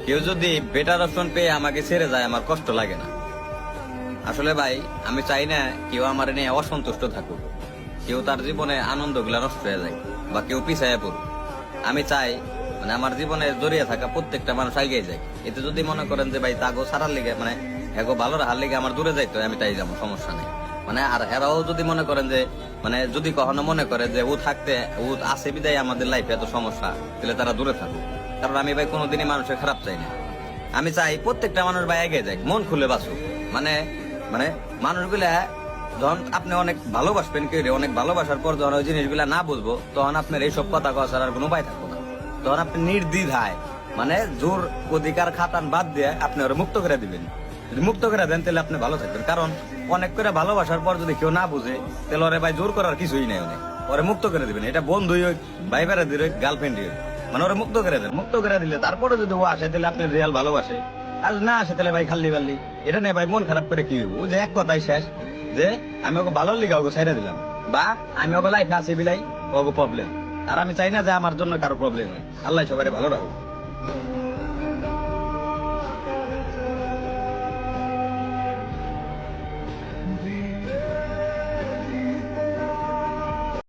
কেউ যদি better option পেয়ে আমাকে ছেড়ে যায় আমার কষ্ট লাগে না। আসলে ভাই আমি চাই না কেউ আমার নিয়ে অসন্তুষ্ট থাকুক, কেউ তার জীবনে আনন্দ গুলা নষ্ট হয়ে যায় বা কেউ পিছায় পড়ুক। আমি চাই মানে আমার জীবনে জড়িয়ে থাকা প্রত্যেকটা মানুষ এগিয়ে যায়। এতে যদি মনে করেন যে ভাই তাগো সারার লিগে মানে এগো ভালো রাখার লিগে আমার দূরে যাইতো, আমি তাই যাবো, সমস্যা নেই। মানে আর এরাও যদি মনে করেন যে মানে যদি কখনো মনে করে যে ও থাকতে ও আছে বিদায় আমাদের লাইফে এত সমস্যা, তাহলে তারা দূরে থাকুক। কারণ আমি ভাই কোনোদিনই মানুষের খারাপ চাই না। আমি চাই প্রত্যেকটা মানুষ ভাই এগিয়ে যায়, মন খুলে বাঁচুক। মানে মানে মানুষগুলা যখন আপনি অনেক ভালোবাসবেন, কেউ অনেক ভালোবাসার পর যখন ওই জিনিসগুলা না বুঝবো, তখন আপনার এইসব কথা কওয়া ছাড়া আর কোনো উপায় থাকবো না। তখন আপনি নির্দ্বিধায় মানে জোর অধিকার খাতান বাদ দিয়ে আপনি ওরা মুক্ত করে দিবেন। যদি মুক্ত করে দেন তাহলে আপনি ভালো থাকবেন। কারণ অনেক করে ভালোবাসার পর যদি কেউ না বুঝে, তাহলে ওরে ভাই জোর করার কিছুই নেই। অনেক ওরে মুক্ত করে দিবেন, এটা বন্ধুই হোক, ভাই বেড়া দিয়ে হোক, গার্লফ্রেন্ডই হোক, মানে ওরা মুক্ত করে দেন। মুক্ত করে দিলে তারপরে যদি ও আসে তাহলে আপনি রিয়াল ভালোবাসে, আর না আসে তাহলে ভাই খাল্লি বাল্লি। এটা নেই ভাই মন খারাপ করে কি হইব? ও যে এক কথাই শেষ যে আমি ওকে ভালো লিগা ওকে ছেড়ে দিলাম, বা আমি ওকে লাইফে আছি বিলাই ওকে প্রবলেম। আর আমি চাই না যে আমার জন্য কারো প্রবলেম হয়। আল্লাহ সবাই ভালো রাখুক।